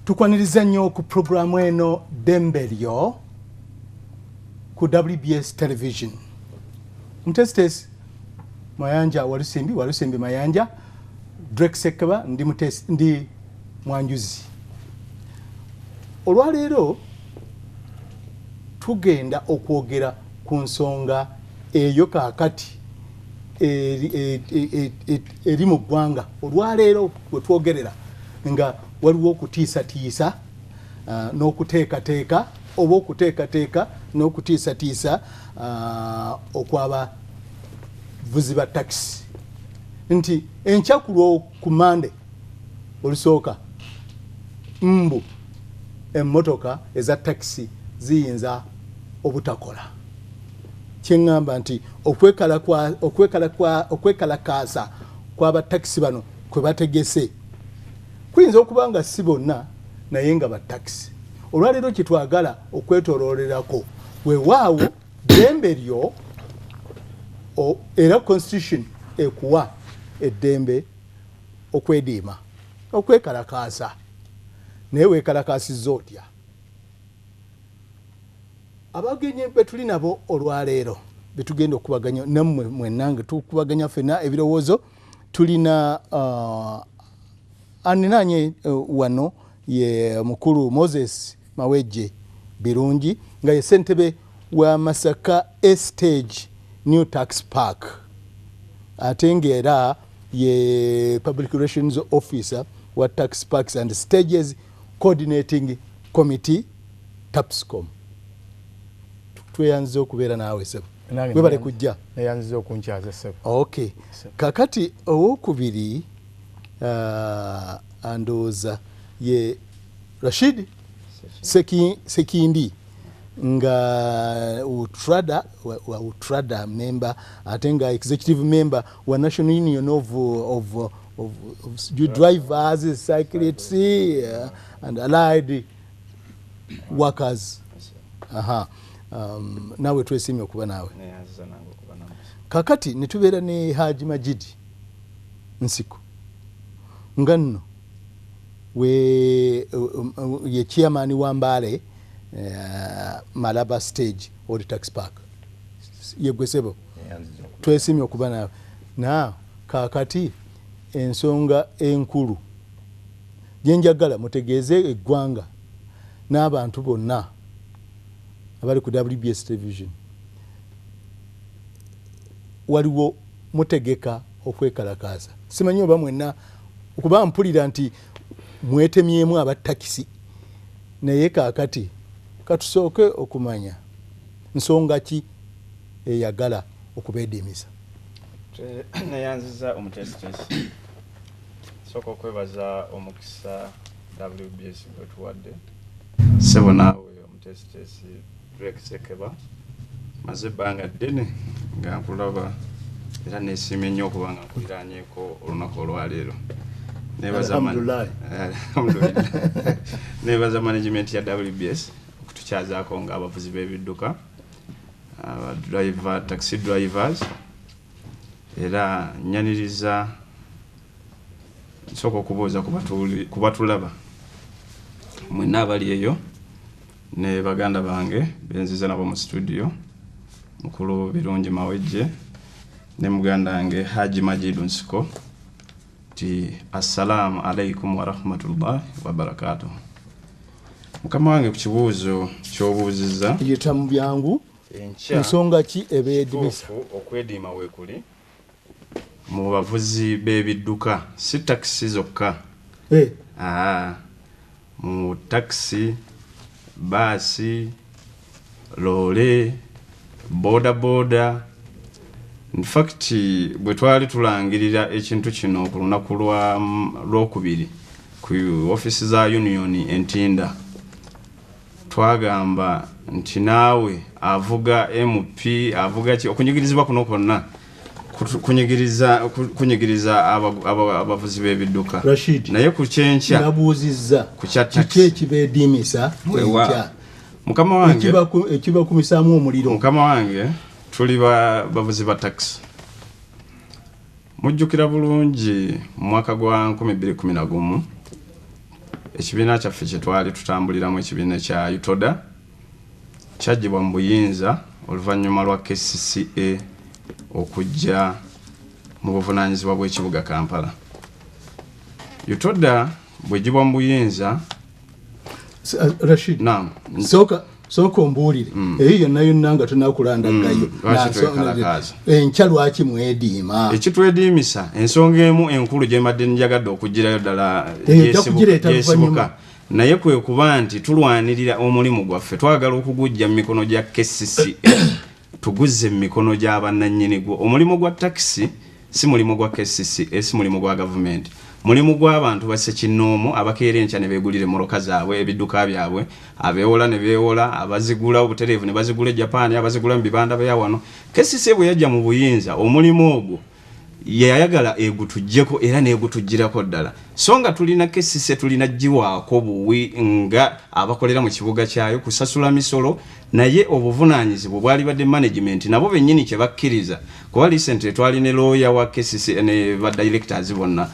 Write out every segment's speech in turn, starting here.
Tukwaniriza nnyo ku programu eno Dembe Lyo ku WBS Television. Mutestes Mayanja Walusimbi Mayanja, Drake Sekeba ndi Mwanjuzi. Olwaleero tugenda okwogera ku nsonga eyo kaakati eri mu ggwanga. Olwaleero we twogerera nga waliwo okutiisatiisa n'okuteekateeka oba okuteekateeka n'okutiisatiisa okwaba vuzi ba takisi nti enkyakulo ku Mande olusooka mbu emmotoka eza takisi ziyinza obutakola. Kyeŋŋamba nti okwekalakaasa kw'aba takisi bano kwe bategese kuyinza okuba nga si bonna naye nga ba takisi. Olwaleero kitwagala okwetooloolerako weewaawo Dembe Lyo era constitution ekuwa eddembe okwediima okwekalakaasa naye weekalakaasizza otya. Abagenyi betuli nabo olwaleero betugenda okubaganya nammwe mwenange tukubaganya ffenna ebirowoozo tulina aninanye wano ye mukulu Moses Mawejje Birungi nga ye ssentebe wa Masaka Estage New Tax Park ate ng'era ye Public Relations Officer wa Tax Parks and Stages Coordinating Committee TAPSCOM. Tweyanze okubeera naawe sebo webale kujja neyanziza okunkyaza sebo. Okay, kakati owokubiri andooza ye Rashid Sekindi nga Utrada member ate nga executive member wa National Union of Drivers, Cyclists and Allied Workers. Aha. Nawe twesimye okuba naawe. Kakati netubeera ne Haji Majidi Nsiko nga nno ye chairman wa Mbale Malaba Stage Old Tax Park ye gwesebo twesimye okuba naawe. Na kakati ensonga enkulu gyenjagala mutegeeze eggwanga n'abantu bonna abali ku WBS Television, waliwo mutegeka okwekalakaasa. Simanyi oba mwenna okuba mpulira nti mwetemyemu abatakisi naye kaakati katusooke okumanya nsonga ki eyagala okubeedimiza. Neyanziza omutesitesi sooka okwebaza omukisa WBS gwetuwadde sebo naawe omutesitesi Drake Sekeba maze ebbanga ddene nga nkulaba era neesiimye nnyo okuba nga nkuliraanyeeko olunaku olwaleero. Nebaza management ya WBS okutukyazaako nga abavuzi b'ebidduka taxi drivers era nyaniriza nsooka okubuuza kubatulaba mwenna abali eyo ne baganda bange benziza nabo mu studio mukulu Birungi Mawejje ne muganda wange Haji Majidu Nsiko ti assalamu alaikum wa rahmatullahi wa barakatuh. Mukama wange ku kibuuzo ky'obuuzizza yita mu byangu ensonga ki ebeedimisa okwediima weekuli mu bavuzi b'ebidduka si takisi zokka mu takisi baasi loole boda in fact bwe twali tulangirira ekintu kino ku lunaku lwokubiri ku ofisi za union Entinda twagamba nti naawe avuga MP avuga ki okunyigirizibwa kuno konna kunyigiriza abavuzi b'ebidduka naye ku kyenkya nabuuzizza ku kiki ekibeedimisa mukama wange ekibakumisaamu omuliro. Mukama wange tuli bavuzi ba taxi mujjukira bulungi mu mwaka gwa 2011 ekibiina kyaffe kye twali tutambuliramu ekibiina kya UTODA kyagibwa mu buyinza oluvannyuma lwa KCCA okujja mu buvunaanyizibwa bw'ekibuga Kampala. UTODA bwegibwa mu buyinza Rashid naam soka ombuulire eyo yonna nga tunakulandagayo enkya lwaki mwediima ekitwediimisa ensonga emu enkulu gye mbadde njagadde okugirayo ddala yesibuka naye kwe kuba nti tulwanirira omulimu gwaffe twagala okugujja mu mikono gya KCCA tuguzze mu mikono gy'abannannyinigwo. omulimu gwa takisi si mulimu gwa KCCA si mulimu gwa gavumenti, mulimu gw'abantu bassekinnoomu abakeera enkya ne beegulira emmoloka zaabwe ebidduka byabwe, abeewola ne beewola, abazigula obutereevu ne bazigula e Japan, abazigula mu bibanda bya wano. KCCA bwe yajja mu buyinza omulimu ogwo yayagala egutujjeko era n'egutujjirako ddala. So nga tulina KCCA tulina giwaako buwi nga abakolera mu kibuga kyayo kusasula misolo, naye obuvunaanyizibwa bwali badde management nabo bennyini kye bakkiriza. Kuba recently twali ne lawyer wa KCCA ne ba directors bonna.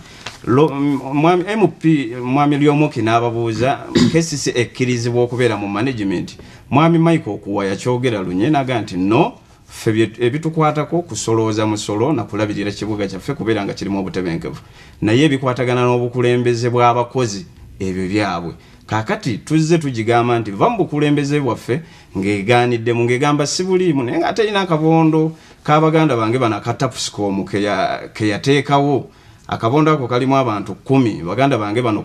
MP mwami Lyomoki n'ababuuza KCCA ekkirizibwa okubeera mu management. Mwami Michael Kuwa yakyogera lunye naga nti no ffe ebitukwatako kusolooza musolo na kulabirira kibuga kyaffe kubeera nga kirimu obutebenkevu, naye ebikwatagana n'obukulembeze bw'abakozi ebyo byabwe. Kaakati tuzze tugigamba nti va mu bukulembeze bwaffe ng'egaaniddemu ng'egamba si buliimu naye ng'ate erina akabondo k'abaganda bange bano akatapuscom ke yateekawo. Akabondo ako kalimu abantu 10 baganda bange bano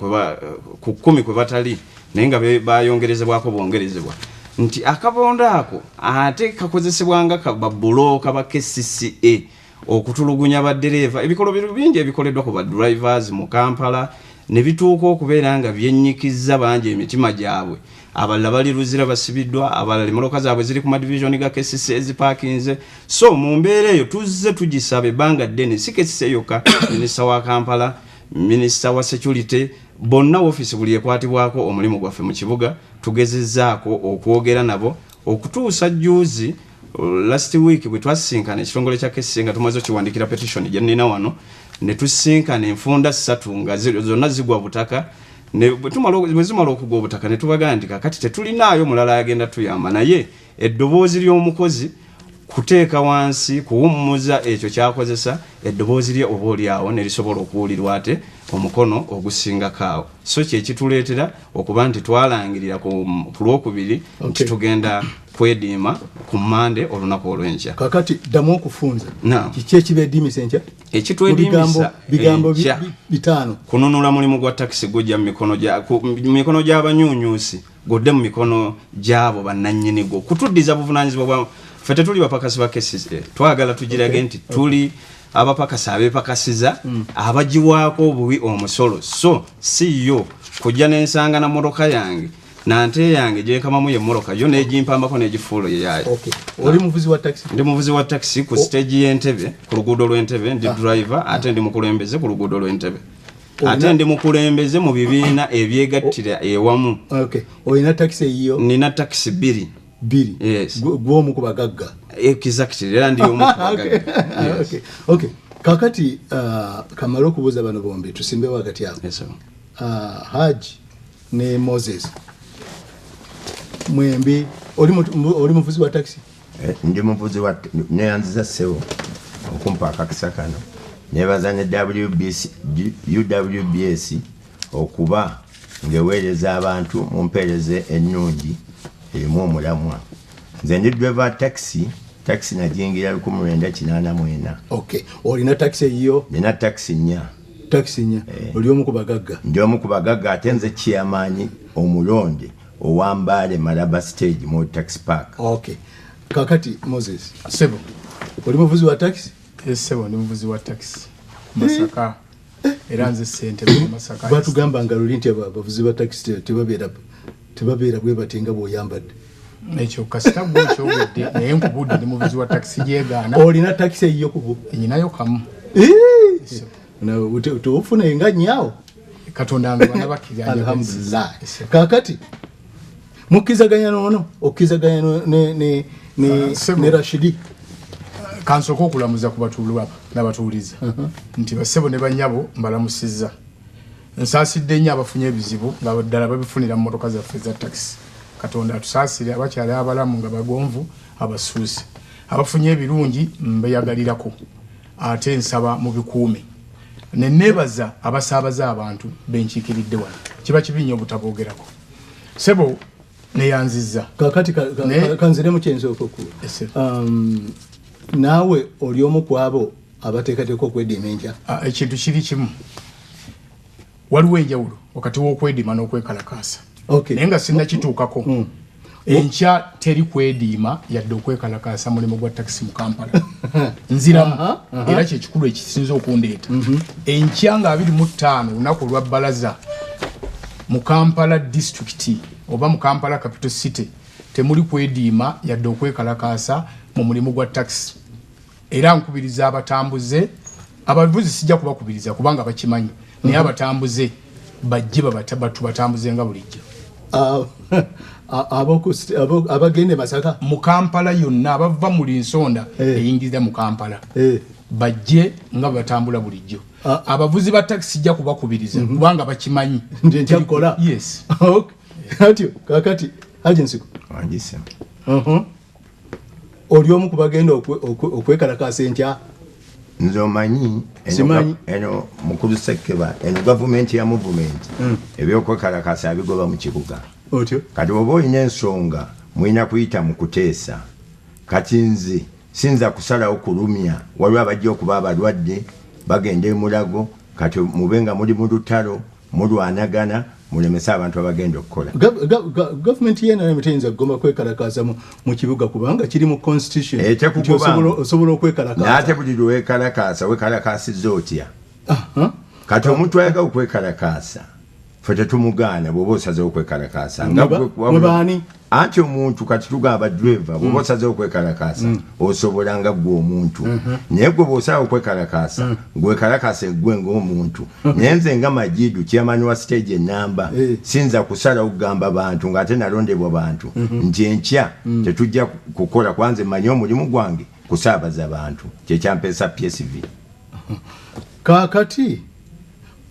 ku 10 kwe batali naye nga bayongerezebwako bongerezebwa nti akabondo ako ate kakozesebwanga kababulooka ba KCCA okutulugunya baddereeva. ebikolo bingi ebikoleddwa ku badrivers mu Kampala ne bituuka okubeera nga byennyikizza bangi emitima gyabwe. Abalala bali Luzira basibiddwa, abalala emmoloka zaabwe ziri ku madivision ga KCCA ezipakinze. So mu mbeera eyo tuzze tugisabe ebbanga ddene si KCCA yokka, minisita wa Kampala, minisita wa security, bonna office buli ekwatibwako omulimu gwaffe mu kibuga tugezezzaako okwogera nabo okutuusa juuzi last week bwe twasinkana ekitongole kya KCCA nga tumaze kiwandikira petition gye nnina wano ne tusinkana enfunda 3 nga zonna zigwa butaka. Ne bwezimala okugwa obutaka ne tubagaa nti kakati tetulinaayo mulala agenda tuyamba, naye eddoboozi ly'omukozi kuteeka wansi kuwummuza ekyo kyakozesa eddoboozi lye oba olyawo ne lisobola okuwulirwa ate omukono ogusingakaawo. So kyekituleetera okuba nti twalangirira ku Lwokubiri nti tugenda kwediima ku Mande olunaku olw'enkya. Kakati ddamu okufunza kiki ekibeediimisa enkya? Ekitwediimisa bigambo 5 kununula mulimu gwa takisi gujja mu mikono gy'abanyuunyuusi godde mu mikono gy'abo bannannyinigo kutuddiza buvunaanyizibwa bwa ffe tetuli bapakasi ba KCCA. Twagala tugirage nti tuli abapakasi abeepakasiza abagiwaako obuwi omusolo. So si yo kujja n'ensanga na mmotoka yange nante yange gyekamamu ye mmoloka yo n'egimpambako n'egifuulo yeyayo. Oli muvuzi wa taxi? Ndi muvuzi wa taxi ku stage y'Entebbe ku luguudo lw'Entebbe, ndi driver ate ndi mukulembeze ku luguudo lw'Entebbe. Ate ndi mukulembeze mu bibiina ebyegattira ewamu. Olina taxi eyiyo? Nina taxi 2. Yes. Gwomu ku bagagga? Exactly. Era ndi omu ku bagagga. Okay. Kakati kamala okubuuza bano bombi tusimbe wakati awo. Yes, sir. Haji ne Moses. Mwembi oli muvuzi wa taxi? Ndi muvuzi wa neyanziza sewo okumpa akakisa kano. Nebaza ne UWBS okuba ngeweereza abantu mu mpeereza ennungi erimu omulamwa. Nze ndi driver taxi najingira 1984. Okay. Olina taxi eyiyo? Nina taxi 4. Taxi 4. Oli omu ku bagagga? Ndi omu ku bagagga ate nze chairman omulonde owambale Malaba stage mu taxi park. Okay. Kakati Moses. Sebo. Oli muvuzi wa taxi? Yes, sebo ndi muvuzi wa taxi. Masaka. Era nze sente mu Masaka. Batugamba nga luli nti abavuzi ba taxi tebabeera bwe batenga bw'oyambadde. Ekyo kasita gwo kyogedde naye nkubudde ndi muvuzi wa taxi gyegaana. Olina taxi eyiyo kubo? Nyinayo kamu. Tufuna nga nyaawo? Katonda nga bakkiriza. Alhamdulillah. Kakati mukkizaganya nono okkizaganya ne Rashidi? Kansooka okulamuza ku n'abatuulizi nti bassebo ne bannyabo mbalamusizza nsaasidde nnyo abafunye ebizibu nga ddala babifunira mu motoka zaffe za taxi katonda atusaasire abakyali abalamu nga bagonvu abasuusi abafunye ebirungi mbeyagalirako ate nsaba mu bikuume nenebaza abasaabaza abantu benkiikiridde wano kiba kibi nnyo obutaboogerako sebo neyanzizza kakati kanziremu kyensooka naawe oli omu ku abo abateekateeka okwediima enkya ekintu kiri kimu waliwo enjawulo wakati w'okwediima n'okwekalakaasa naye nga sinnakituukako enkya teri kwediima yadde okwekalakaasa mulimu gwa takisi mu Kampala nziramu era kyekikulu ekisinza okundeeta enkya nga 25 lunaku lwa bbalaza mu Kampala district oba mu Kampala capital city temuli kwediima yadde okwekalakaasa mu mulimu gwa takisi era nkubiriza abatambuze abavuzi sijja kubakubiriza kubanga bakimanyi naye abatambuze bajje batambuze nga bulijjo abagende Masaka mu Kampala yonna abava mu linsonda eyingiza mu Kampala bajje nga batambula bulijjo abavuzi ba taxi sijja kubakubiriza kubanga bakimanyi nje nkola yes atyo kakati agency wangise oli omu kubagenda okwekalakaasa enkya nze omanyi eno mukulu Sekeba eno gavumenti ya movement ebyokwekalakaasa abigoba mu kibuga otyo kati oba olina ensonga mulina kuyita mu kuteesa kati nze sinza kusalawo kulumya waliwo abajja okuba abalwadde bagenda emulago kati mubenga muli mu lutalo mulwanagana mulemesa abantu abagenda okukola gavumenti yena nemiteyinza kugomba kwekalakaasa mu kibuga kubanga kiri mu constitution osobola okwekalakaasa naate buli lwekalakaasa wekalakaasiza otya kati omuntu ayaga okwekalakaasa fe tetumugaana bw'oba osaze okwekalakaasa anti omuntu kati tugamba driver bw'oba osaze okwekalakaasa osobola nga gwe omuntu naye gwe bw'osala okwekalakaasa gwekalakaasa gwe ng'omuntu naye nze nga Majidu chairman wa stage enamba sinza kusala okugamba bantu ng'ate nalondebwa bantu nti enkya tetujja kukola kwanze mmanyi omulimu gwange kusaabaza bantu kyekyampeesa PSV kakati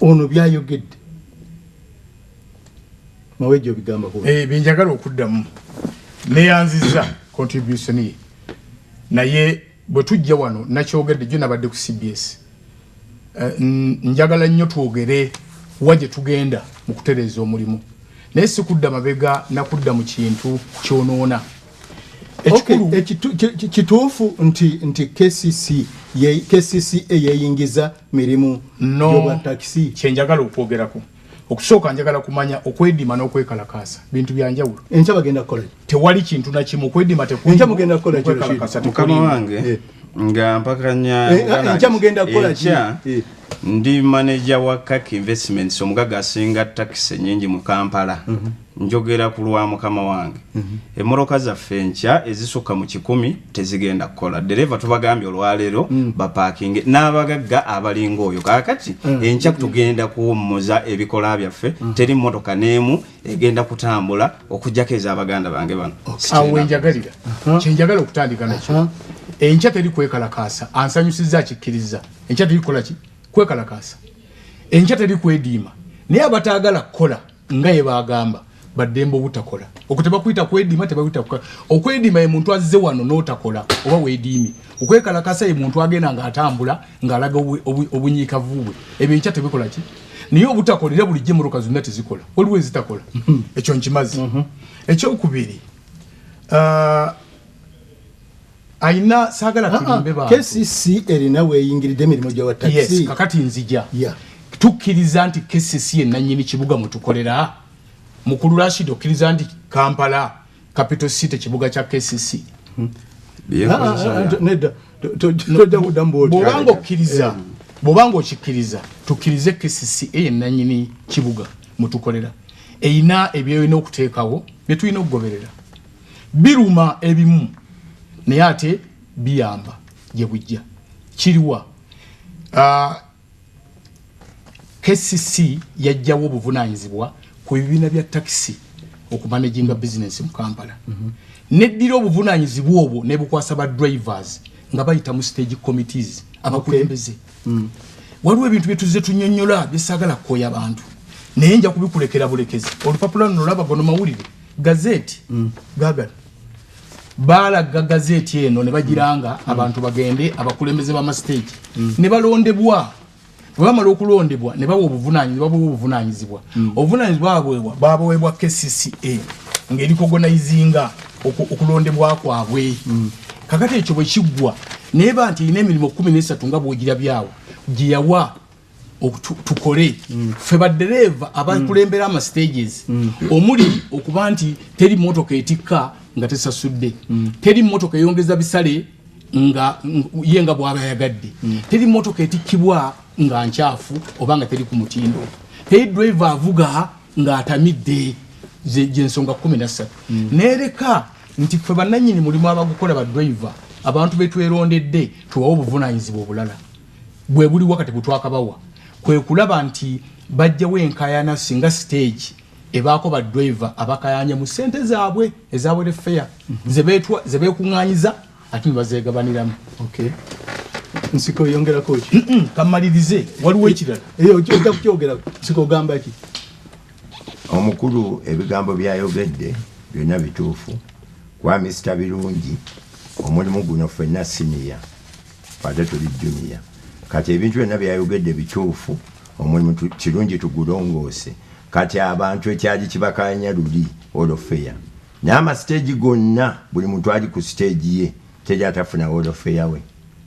ono byayogedde Mawejje obigamba ko binjagala okuddamu neyanziza contribution ye naye bwe tujja wano nakyogedde jjo nabadde ku CBS njagala nnyo twogere waje tugenda mu kutereeza omulimu naye sikudda mabega nakudda mu kintu kyonoona kituufu nti KCC eyeyingiza mirimu gyoba taxi kyenjagala okwogerako okusooka njagala kumanya okwediima n'okwekalakaasa bintu byanjawulo enkya bagenda kukola tewali kintu nakimu okwediima enkya mugenda kukola mukama wange nga mpakanya enkya mugenda kukola ndi manager wa Kak Investments omugaga asinga taxi ennyingi mu Kampala njogera ku lwa mukama wange emmoroka zaffe enkya ezisukka mu 10 tezigenda kukola dereva tubagambye olwaleero baparking n'abagagga abalinga oyo kakati enkya tugenda kuwummuza ebikola byaffe teri mmotoka n'emu egenda kutambula okujjakeza abaganda bange bano awo enjagalira kyenjagala okutandika nakyo enkya teri kwekalakaasa ansanyusizza akikkiriza enkya teri kukola ki kwekalakaasa enkya teri kwediima naye abataagala kukola nga ye bagamba baddembe obutakola okuteba kuyita kwediima tebakuyita kukola okwediima ye muntu azze wano n'otakola oba weediimi okwekalakaasa ye muntu agenda ng'atambula ng'alaga obunyiikavu bwe ebyo enkya tebikola ki naye obutakolera bulijjo emmoroka zonna tezikola waliwo ezitakola ekyo nkimazi ekyokubiri aina sagala tulimbe bantu KCC erina weyingiridde emirimu gya taxi yes kakati nzija tukkiriza nti KCC enanyini kibuga mutukolera mukulu Rashid okkiriza nti Kampala capital city kibuga kya KCC bobanga okikkiriza tukkirize KCC enanyini kibuga mutukolera eina ebyoyina okuteekawo bye tulina okugoberera biruma ebimu naye ate biyamba gye bujja kiriwa KCC yajjawo obuvunaanyizibwa ku bibiina bya taxi okumanaginga business mu Kampala neddira obuvunaanyizibwa obwo ne bukwasa ba drivers nga bayita mu stage committees abakulembeze waliwo ebintu bye tuzze tunnyonnyola byesagala kukoya abantu naye nja kubikulekera bulekezi olupapula luno olaba gono mawulire gazeti gagano balaga gazeti eno ne bagiranga abantu bagende abakulembeze b'amastage ne balondebwa bwamala okulondebwa ne bawa obuvunanyizibwa obuvunanyizibwa babaweebwa KCCA ng'erikogonizinga okulondebwa kwabwe kakati ekyo bwe kiggwa naye banti ine emirimu 13 nga bwogirabyawo gye yawa tukole ffe baddereva abakulembera amastages omuli okuba nti teri motoka etikka nga tesasudde teri motoka eyongeza bisale nga yenga bwaba yagadde teri motoka etikkibwa nga nkyafu oba nga teri ku mutindo teri driver avuga nga atamidde gyensonga 13 nereka nti ffe bannannyini mulimu abagukola ba driver abantu betwerondedde tuwawo obuvunanyizibwa obulala bwe buli wakati butwakabawa kwe kulaba nti bajjawo enkayana singa stage ebaako ba driver abakayanya mu ssente zaabwe ezaabwe fair ze beekuŋŋaanyiza ate bazeegabaniramu. Okay. Nsiko yongerako ki? Kamalirize waliwo ekirala. Ojja kukyogera nsiko gamba ki? Omukulu ebigambo byayogedde byonna bituufu kwa Mr. Birungi omulimu guno ffenna siniya ate tuli junior kati ebintu byonna byayogedde bituufu omulimu kirungi tugulongoose kati abantu ekyali kibakanya luli olofeya n'amastage gonna buli muntu ali ku stage ye teri atafuna olofeya we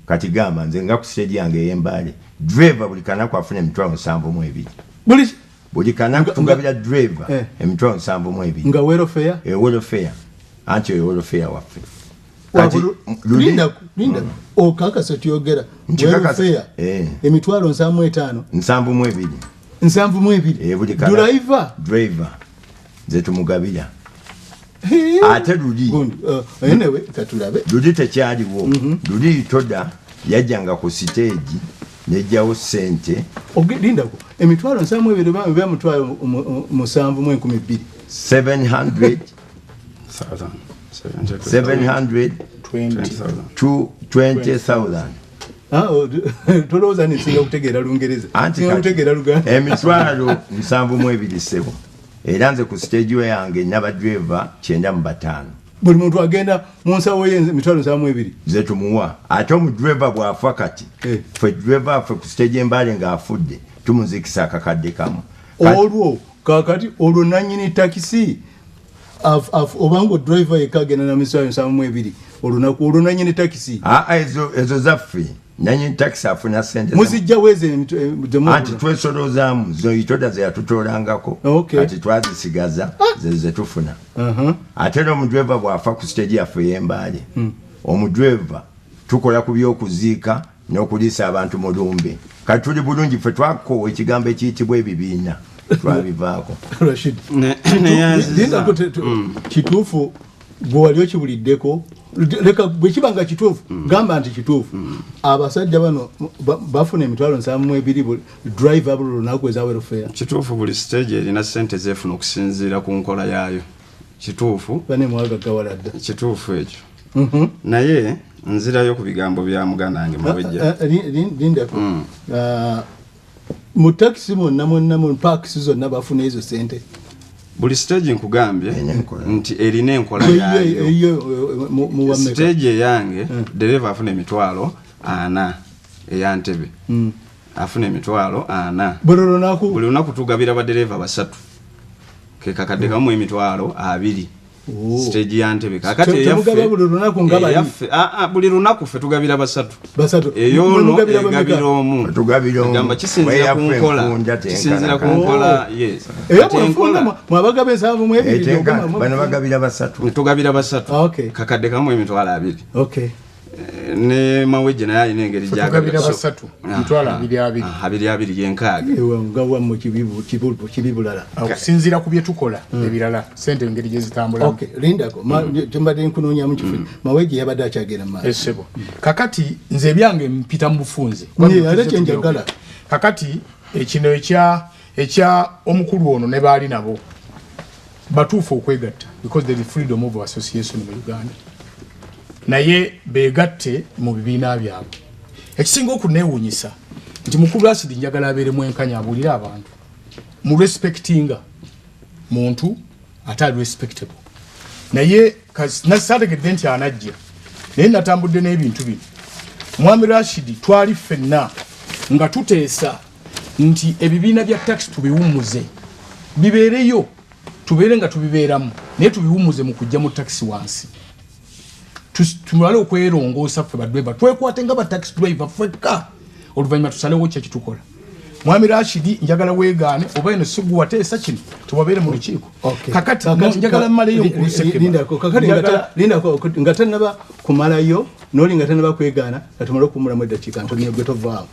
kati gamba nze nga ku stage yange ey'Embale driver buli kanaku afuna emitwalo 72 buli kanaku tugabira driver emitwalo 72 nga welfare welfare anti welfare waffe Linda okakasa tuyogera welfare emitwalo 72 driver ze tumugabira ate luli anyway katulabe luli tekyaliwo luli toda yajjanga ku stage nejjawo sente Linda emitwalo 72 bya mutwalo 712 720,000 tolowooza nisinga kutegeera Lungereza kutegeera Luganda emitwalo 72 era nze ku stage we yange n'abadriver 95 buli muntu agenda mu nsawo ye emitwalo 72 ze tumuwa ate omudriver bw'afa kati ffe driver affe ku stage Embale ng'afudde tumuzikisa akakadde kamu olwo kakati olwo nannyini takisi obango driver yekagenda na mitwalo 72 olunaku olwo nannyini takisi ezo zaffe nanyi taxi afuna sente muzijja weze anti twesolozaamu zoyitoda ze yatutoolangako kati twazisigaza ze tufuna ate n'omudriver bw'afa ku stage yaffe ey'Embale omudriver tukola ku by'okuziika n'okuliisa abantu mu lumbe kati tuli bulungi ffe twakoowa ekigambo ekiyitibwa ebibiina twabivaako Rashid kituufu gwe wali okibuliddeko leka bwe kibanga kituufu gamba nti kituufu abasajja bano bafuna emitwalo 72 driver buli lunaku eza welfare kituufu buli stage erina ssente zeefuna okusinziira ku nkola yaayo kituufu bane mwagagawaladda kituufu ekyo naye nzirayo ku bigambo bya muganda wange Mawejje lindako mu taxi mwonna mu parks zonna bafuna ezo sente buli stage nkugambye nti erina enkola yaayo stage yange dereva afuna emitwalo 4 eya Ntebe afuna emitwalo 4 buli lunaku tugabira badereva 3 ke kakadde kamu emitwalo 2 stage ya Ntebe kakati eyaffe buli lunaku ffe tugabira 3 eyo no egabira omu gamba kisinzira ku nkola yes mwabagabe 72 bano bagabira 3 tugabira 3 kakadde kamu emitwalo 2 ne Mawejje naye alina engeri gyagabira 3 mitwalo 2 yenkaaga ngawa mu kibibulala okusinziira ku bye tukola ebirala sente engeri gye zitambula lindako tumbadde nkunoonya mu kifu Mawejje yabadde akyagenda mu maaso esebo kakati nze byange mpita mu bufunze ate kyenjagala kakati ekino ekya omukulu ono ne baali nabo batuufu okwegatta because there is freedom of association mu Uganda naye begatte mu bibiina byabwe ekisinga okuneewuunyisa nti mukulu Rashid njagala abeere mwenkanya abulira abantu mu respectinga muntu ata respectable naye nasategedde nti anajja naye natambudde n'ebintu bino Mwami Rashid twali ffenna nga tuteesa nti ebibiina bya tax tubiwumuze bibeereyo tubeere nga tubibeeramu naye tubiwumuze mu kujja mu taxi wansi tumale okwerongoosa ffe badriver twekwate nga ba taxi driver ffekka oluvannyuma tusalewo kye kitukola Mwami Rashid njagala weegaane oba eno siguwateesa kino tubabeere mu lukiiko kakati njagala mmaleyo nga tannaba kumalayo n'oli nga tannaba kwegaana nga tumale okuwumulamu eddakiika ntonye gwe tovaamu